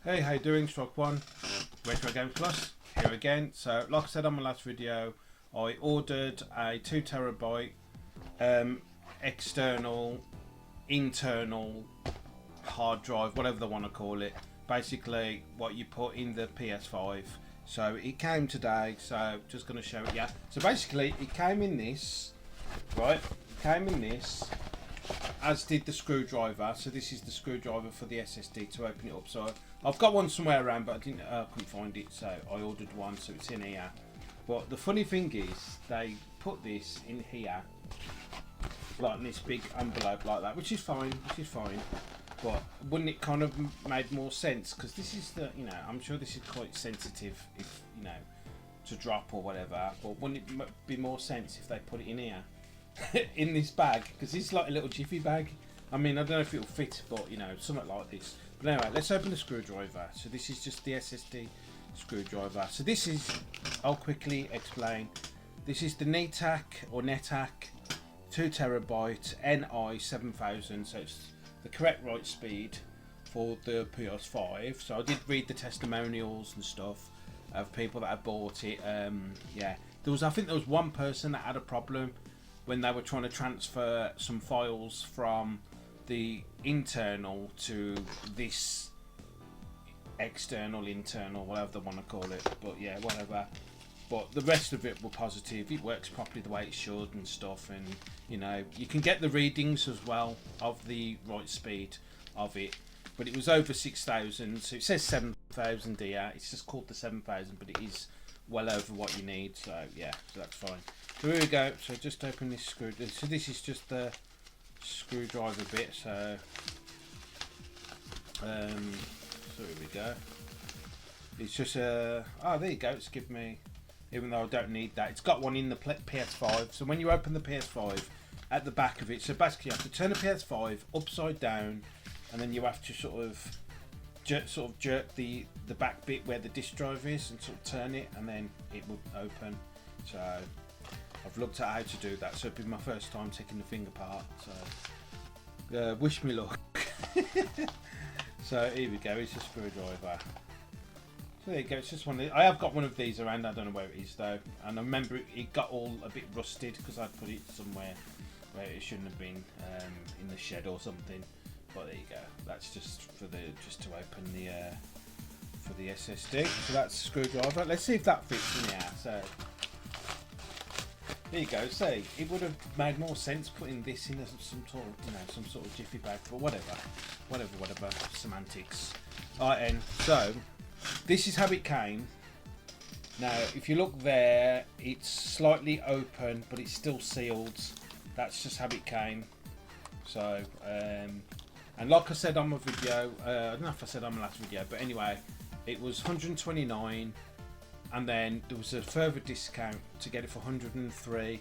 Hey, how you doing? Stroke One, Retro Games Plus here again. So, like I said on my last video, I ordered a 2TB external, internal hard drive, whatever they want to call it. Basically, what you put in the PS5. So it came today. So just going to show it. Yeah. So basically, it came in this, right? It came in this. As did the screwdriver. So this is the screwdriver for the SSD to open it up. So I've got one somewhere around, but I couldn't find it, so I ordered one. So it's in here. But the funny thing is, they put this in here, like in this big envelope like that, which is fine. But wouldn't it kind of made more sense? Because this is the, I'm sure this is quite sensitive, if to drop or whatever. But wouldn't it be more sense if they put it in here? In this bag, because it's like a little jiffy bag. I mean, I don't know if it'll fit, but something like this. But anyway, let's open the screwdriver. So this is just the SSD screwdriver. So this is, I'll quickly explain. This is the Netac 2TB NI7000. So it's the correct write speed for the PS5. So I did read the testimonials and stuff of people that had bought it. Yeah, I think there was one person that had a problem when they were trying to transfer some files from the internal to this internal, whatever they want to call it. But yeah, whatever. But the rest of it were positive. It works properly the way it should and stuff. And you can get the readings as well of the write speed of it. But it was over 6,000. So it says 7,000 here. It's just called the 7,000, but it is well over what you need. So yeah, so that's fine. So here we go. So just open this screwdriver. So this is just the screwdriver bit. So here we go. It's just oh, there you go. It's given me, even though I don't need that, it's got one in the PS5. So when you open the PS5, at the back of it, so basically you have to turn the PS5 upside down, and then you have to sort of jerk the back bit where the disk drive is, and sort of turn it, and then it will open. So I've looked at how to do that, so it'll be my first time taking the thing apart, so wish me luck. So here we go, it's a screwdriver. So there you go, it's just one of I have got one of these around, I don't know where it is though, and I remember it got all a bit rusted because I put it somewhere where it shouldn't have been, in the shed or something. But there you go, that's just to open the for the SSD. So that's a screwdriver. Let's see if that fits in here. So there you go. See, it would have made more sense putting this in some sort of jiffy bag, but whatever, semantics. Alright, and so this is how it came. Now, if you look there, it's slightly open, but it's still sealed. That's just how it came. So, and like I said on my video, I don't know if I said on my last video, but anyway, it was 129. And then there was a further discount to get it for 103,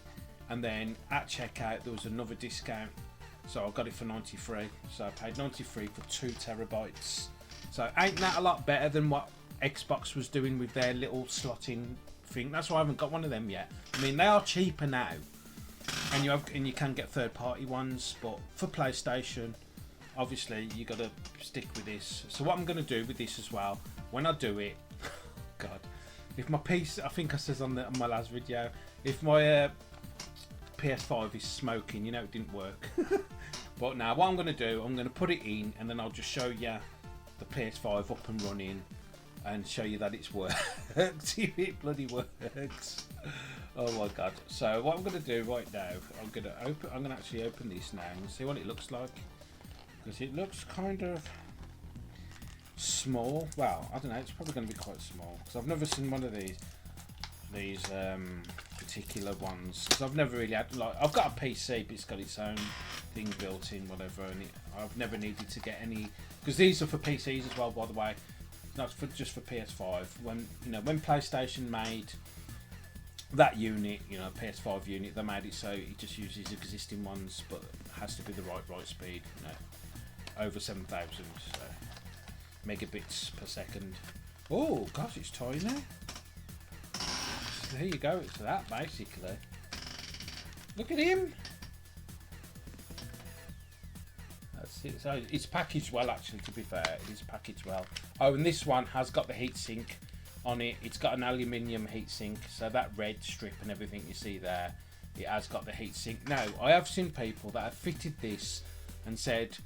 and then at checkout there was another discount, so I got it for 93. So I paid 93 for 2 terabytes. So ain't that a lot better than what Xbox was doing with their little slotting thing? That's why I haven't got one of them yet. I mean, they are cheaper now, and you can get third-party ones, but for PlayStation, obviously you got to stick with this. So what I'm going to do with this as well, when I do it, God. If my PC, I think I said on my last video, if my PS5 is smoking, it didn't work. But now what I'm going to do, I'm going to put it in, and then I'll just show you the PS5 up and running, and show you that it's worked. It bloody works. Oh my god. So what I'm going to do right now, I'm going to actually open this now and see what it looks like, because it looks kind of small. Well, I don't know, it's probably going to be quite small, because I've never seen one of these particular ones, because I've never really had, I've got a PC, but it's got its own thing built in, whatever, and I've never needed to get any, because these are for PCs as well, by the way, not just for PS5. When PlayStation made that unit, PS5 unit, they made it so it just uses existing ones, but it has to be the right speed, over 7,000. So megabits per second. Oh gosh, it's tiny. So there you go, it's that basically. Look at him. That's So it's packaged well, actually. To be fair, it is packaged well. Oh, and this one has got the heatsink on it. It's got an aluminium heatsink, so that red strip and everything you see there, it has got the heatsink. Now, I have seen people that have fitted this and said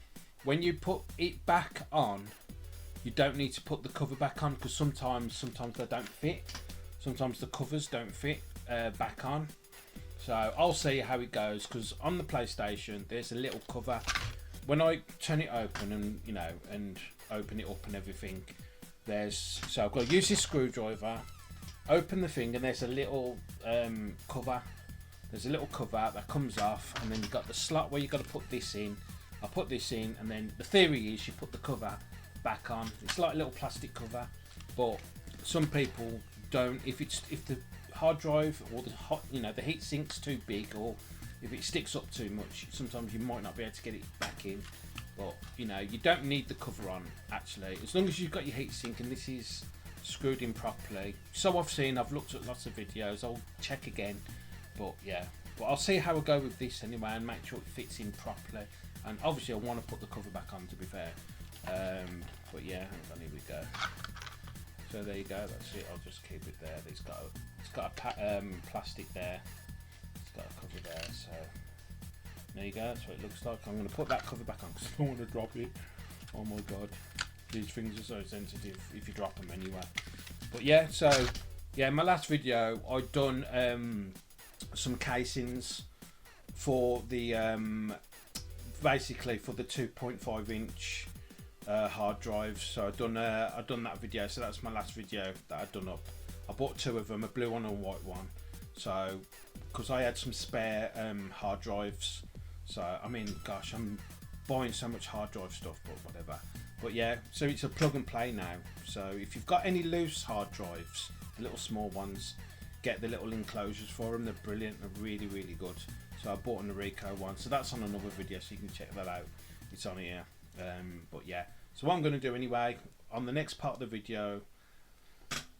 when you put it back on, you don't need to put the cover back on, because sometimes they don't fit. Sometimes the covers don't fit back on. So I'll see how it goes, because on the PlayStation there's a little cover. When I turn it open and open it up and everything, so I've got to use this screwdriver, open the thing, and there's a little cover. There's a little cover that comes off, and then you've got the slot where you've got to put this in. I put this in, and then the theory is you put the cover back on. It's like a little plastic cover, but some people don't. If the hard drive or the heat sink's too big, or if it sticks up too much, sometimes you might not be able to get it back in. But you don't need the cover on, actually, as long as you've got your heat sink and this is screwed in properly. So I've looked at lots of videos. I'll check again, but yeah. But I'll see how I go with this anyway and make sure it fits in properly. And obviously I want to put the cover back on, to be fair. But yeah, hang on, here we go. So there you go. That's it. I'll just keep it there. It's got a plastic there. It's got a cover there. So there you go. That's what it looks like. I'm going to put that cover back on because I don't want to drop it. Oh my god, these things are so sensitive if you drop them anyway. But yeah, so yeah, in my last video I done some casings for the basically for the 2.5 inch hard drives. So I've done that video. So that's my last video that I've done up. I bought two of them, a blue one and a white one. So because I had some spare hard drives. So I mean, gosh, I'm buying so much hard drive stuff, but whatever. But yeah, so it's a plug and play now. So if you've got any loose hard drives, the little small ones, get the little enclosures for them. They're brilliant. They're really, really good. So I bought an Ricoh one. So that's on another video, so you can check that out. It's on here. But yeah, so what I'm going to do anyway, on the next part of the video,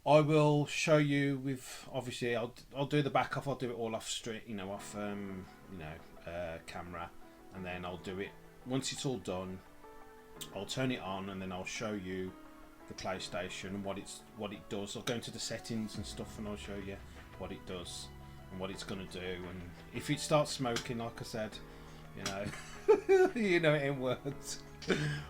I will show you with, obviously I'll do the back off. I'll do it all off street, off camera, and then I'll do it once it's all done. I'll turn it on, and then I'll show you the PlayStation and what it does. I'll go into the settings and stuff, and I'll show you what it does and what it's gonna do. And if it starts smoking, like I said, it ain't worked.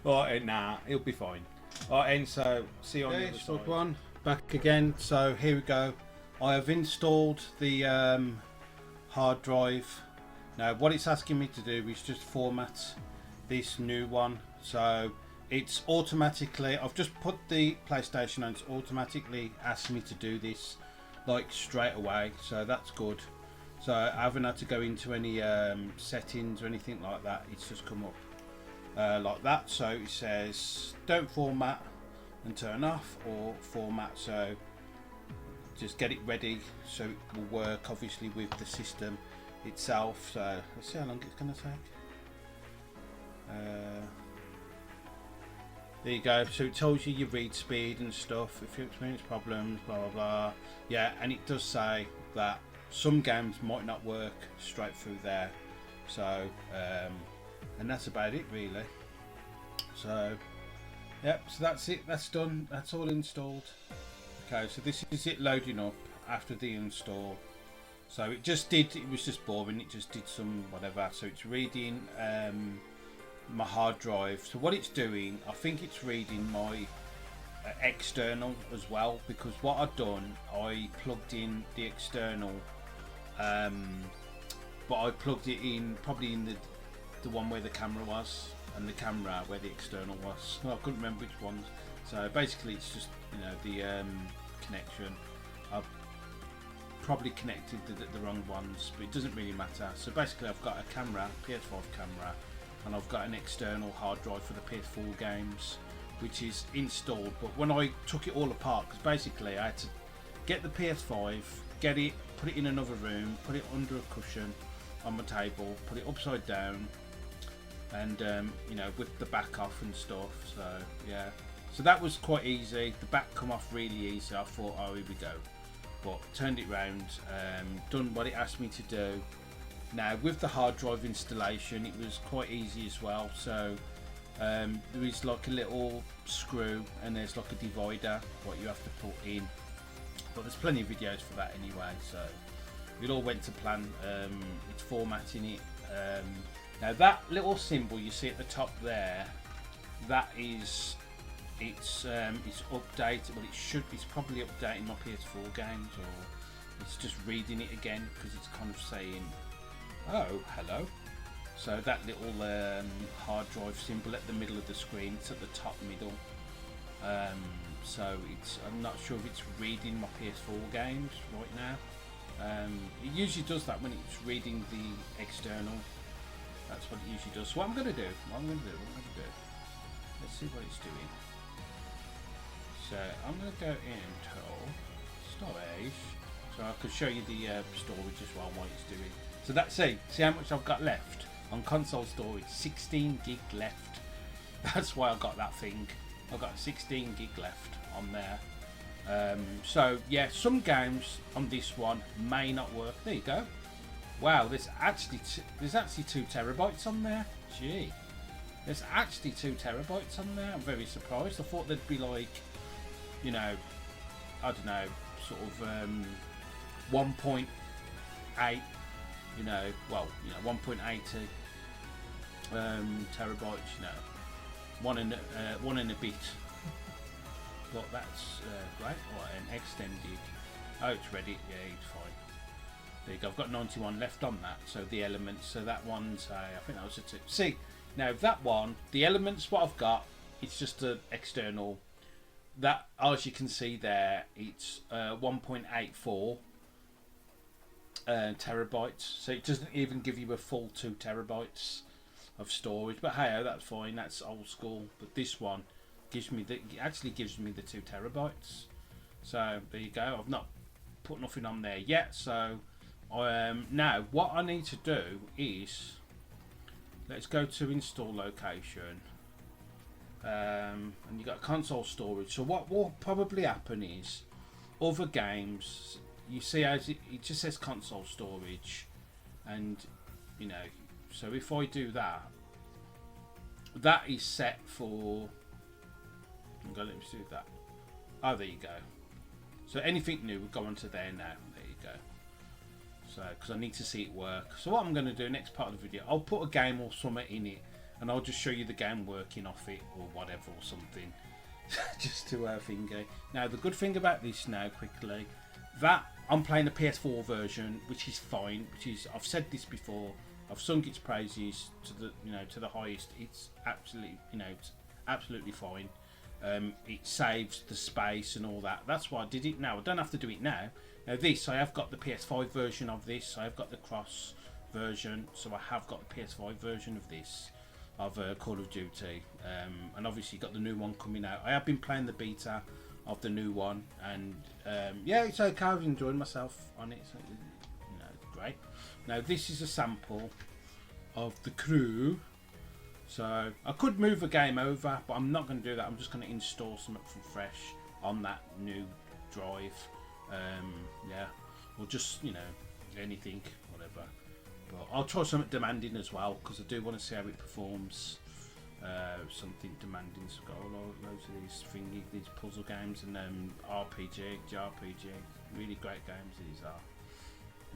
Alright, nah, it'll be fine. Alright, and so see you on the other side. One back again. So here we go. I have installed the hard drive. Now what it's asking me to do is just format this new one. So it's automatically, I've just put the PlayStation on, it's automatically asked me to do this like straight away, so that's good. So I haven't had to go into any settings or anything like that. It's just come up like that. So it says don't format and turn off, or format. So just get it ready so it will work obviously with the system itself. So let's see how long it's going to take. There you go. So it tells you your read speed and stuff, if you experience problems, blah blah blah. Yeah, and it does say that some games might not work straight through there. So and that's about it really. So yep, so that's it, that's done, that's all installed. Okay, so this is it loading up after the install. So it was just boring, it just did some whatever. So it's reading my hard drive. So what it's doing, I think it's reading my external as well, because what I've done, I plugged in the external, but I plugged it in probably in the one where the camera was, and the camera where the external was. I couldn't remember which ones. So basically it's just the connection. I've probably connected the wrong ones, but it doesn't really matter. So basically I've got a camera, PS5 camera, and I've got an external hard drive for the PS4 games, which is installed. But when I took it all apart, because basically I had to get the PS5, get it, put it in another room, put it under a cushion on my table, put it upside down, and with the back off and stuff. So yeah, so that was quite easy. The back come off really easy. I thought, oh, here we go. But turned it round, done what it asked me to do. Now with the hard drive installation, it was quite easy as well. So There is like a little screw and there's like a divider what you have to put in, but there's plenty of videos for that anyway, so it all went to plan. It's formatting it. Now that little symbol you see at the top there, that is it's updated. Well, it's probably updating my PS4 games, or it's just reading it again because it's kind of saying, oh, hello. So that little hard drive symbol at the middle of the screen, it's at the top middle. So I'm not sure if it's reading my PS4 games right now. It usually does that when it's reading the external. That's what it usually does. So what I'm going to do, let's see what it's doing. So I'm going to go into storage, so I could show you the storage as well, what it's doing. So that's see how much I've got left on console storage. 16 gig left. That's why I got that thing. I've got 16 gig left on there. So yeah, some games on this one may not work. There you go. Wow, there's actually 2 terabytes on there. Gee, there's actually 2 terabytes on there. I'm very surprised. I thought there'd be like, you know, I don't know, sort of 1.8, you know, well, you know, 1.80 terabytes, you know, one and a bit. But that's great. Right, and extended. Oh, it's ready. Yeah, it's fine. There you go. I've got 91 left on that. So the elements. So that one's I think that was a 2. See, now that one, the elements. What I've got, it's just an external. That, as you can see there, it's 1.84 terabytes. So it doesn't even give you a full 2 terabytes of storage. But hey, that's fine. That's old school. But this one actually gives me the 2 terabytes. So there you go. I've not put nothing on there yet. So now what I need to do is, let's go to install location. And you got console storage. So what will probably happen is, other games, you see as it just says console storage, and you know, so if I do that, that is set for, let me do that. Oh, there you go. So anything new will go onto there now. There you go. So because I need to see it work. So what I'm going to do next part of the video, I'll put a game or something in it, and I'll just show you the game working off it or whatever or something, just to finger. Now the good thing about this now, quickly, that I'm playing the PS4 version, which is fine. Which is, I've said this before, I've sung its praises to the, you know, to the highest. It's absolutely, you know, it's absolutely fine. It saves the space and all that. That's why I did it now. I don't have to do it now. Now this, I have got the PS5 version of this. I have got the cross version, so I have got the PS5 version of this, of Call of Duty, and obviously got the new one coming out. I have been playing the beta of the new one, and yeah, it's okay. I've enjoyed myself on it. So, you know, great. Now this is a sample of the crew. So I could move a game over, but I'm not going to do that. I'm just going to install something from fresh on that new drive. Yeah, or just, you know, anything, whatever. But I'll try something demanding as well, because I do want to see how it performs. Something demanding. So I've got loads of these puzzle games and JRPG. Really great games these are,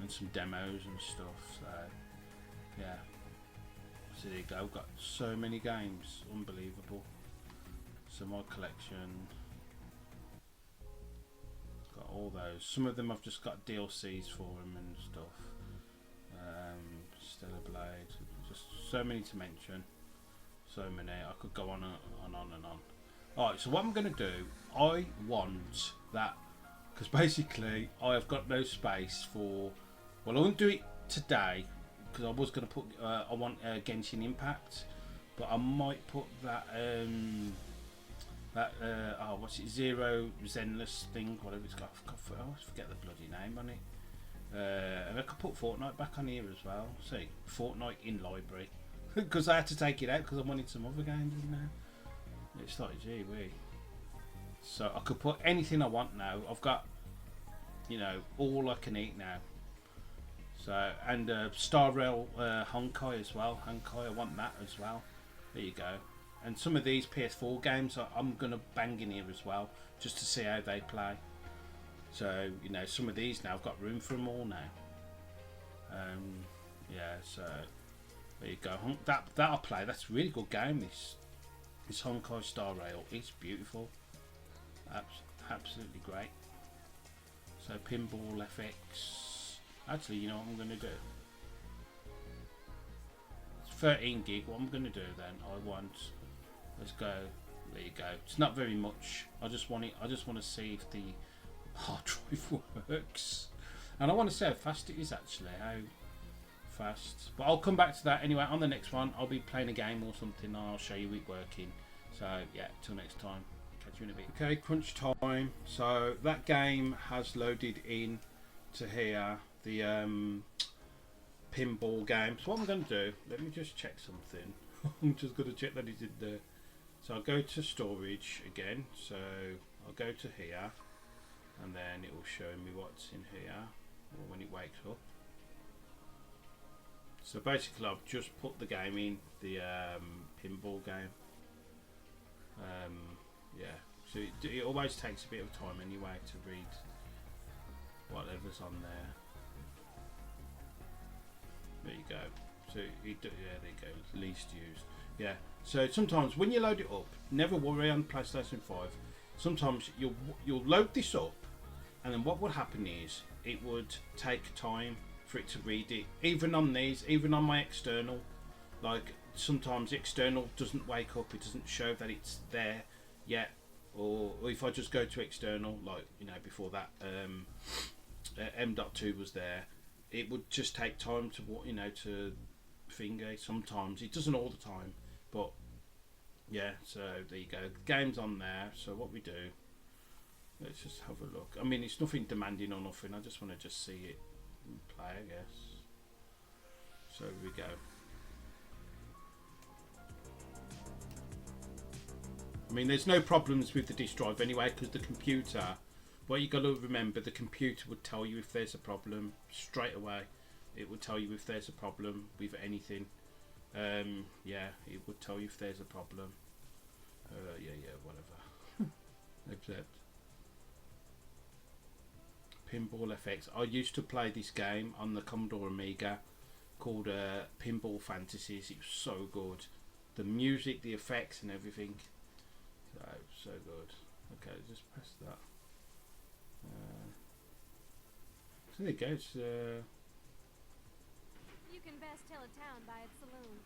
and some demos and stuff. So yeah. So there you go. I've got so many games, unbelievable. So my collection, got all those. Some of them I've just got DLCs for them and stuff. Stellar Blade, just so many to mention. So many. I could go on and on and on. Alright, so what I'm going to do, I want that, because basically I have got no space for, well, I won't do it today, because I was going to put, I want Genshin Impact, but I might put that, oh, what's it, Zero Zenless thing, whatever it's got, I always forget the bloody name on it. And I could put Fortnite back on here as well. See, Fortnite in library, because I had to take it out because I wanted some other games in there. It's like, gee whiz. So I could put anything I want now. I've got, you know, all I can eat now. So, and Star Rail Honkai as well. Honkai, I want that as well. There you go. And some of these PS4 games I'm gonna bang in here as well, just to see how they play. So you know, some of these now I've got room for them all now. Yeah, so there you go. That'll play. That's a really good game. This Honkai Star Rail is beautiful. Absolutely great. So Pinball FX. Actually, you know what I'm going to do? It's 13 gig. What I'm going to do then? Let's go. There you go. It's not very much. I just want to see if the hard drive works, and I want to see how fast it is actually. How fast? But I'll come back to that anyway. On the next one, I'll be playing a game or something, and I'll show you it working. So yeah, till next time. Catch you in a bit. Okay, crunch time. So that game has loaded in to here, the pinball game. So what I'm going to do, let me just check something. I'm just going to check that it's in there. So I'll go to storage again. So I'll go to here, and then it will show me what's in here, or when it wakes up. So basically I've just put the game in, the pinball game. Yeah, so it always takes a bit of time anyway to read whatever's on there. There you go. So yeah, there you go. Least used. Yeah. So sometimes when you load it up, never worry on PlayStation 5. Sometimes you'll load this up, and then what would happen is it would take time for it to read it. Even on these, even on my external, like sometimes the external doesn't wake up. It doesn't show that it's there yet. Or if I just go to external, like you know before that M.2 was there, it would just take time to to finger. Sometimes it doesn't all the time, but yeah. So there you go. The game's on there. So what we do, let's just have a look. I mean, it's nothing demanding or nothing. I just want to just see it play, I guess. So here we go. I mean, there's no problems with the disk drive anyway, because the computer, what you got to remember, the computer would tell you if there's a problem straight away. It would tell you if there's a problem with anything. Yeah, it would tell you if there's a problem. Yeah, whatever. Except Pinball FX. I used to play this game on the Commodore Amiga called Pinball Fantasies. It was so good. The music, the effects and everything. So good. Okay, just press that. So there it goes. You can best tell a town by its saloon.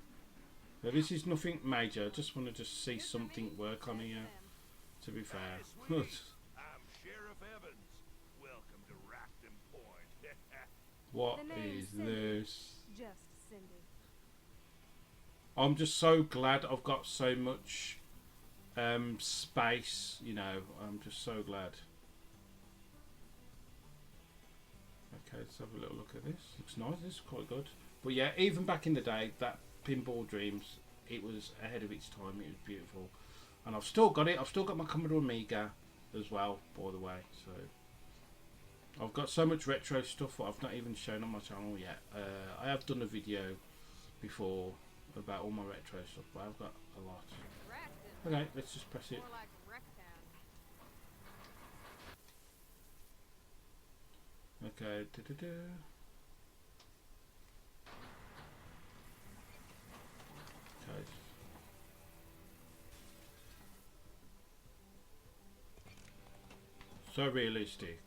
Now this is nothing major. I just want to see something work on here. To be fair. I'm Sheriff Evans. Welcome to Rockton Point. What is this? Just Cindy. I'm just so glad I've got so much space, you know. I'm just so glad. Okay, let's have a little look at this. Looks nice. This is quite good. But yeah, even back in the day, that Pinball Dreams, it was ahead of its time. It was beautiful, and I've still got it. I've still got my Commodore Amiga as well, by the way. So I've got so much retro stuff that I've not even shown on my channel yet. I have done a video before about all my retro stuff, but I've got a lot. Okay, let's just press it. Okay, okay. So realistic.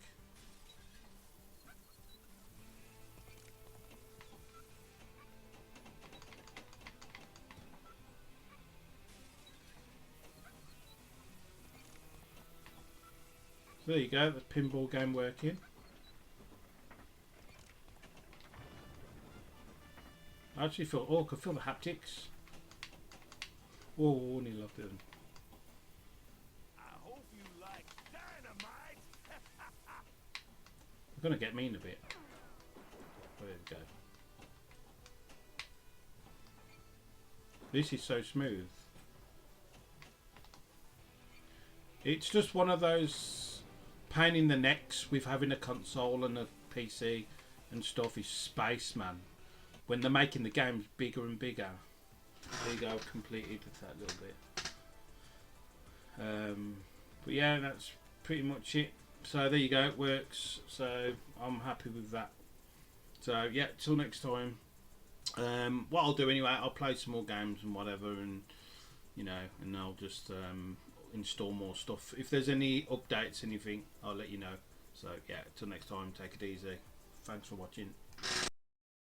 So there you go, the pinball game working. I actually feel, I can feel the haptics. Oh, nearly loved it. I hope you like dynamite. They're gonna get me in a bit. There we go. This is so smooth. It's just one of those pain in the necks with having a console and a PC and stuff is Spaceman. When they're making the games bigger and bigger. There you go, I've completed that little bit. But yeah, that's pretty much it. So there you go, it works. So I'm happy with that. So yeah, till next time. What I'll do anyway, I'll play some more games and whatever, and you know, and I'll just install more stuff. If there's any updates, anything, I'll let you know. So yeah, till next time, take it easy. Thanks for watching.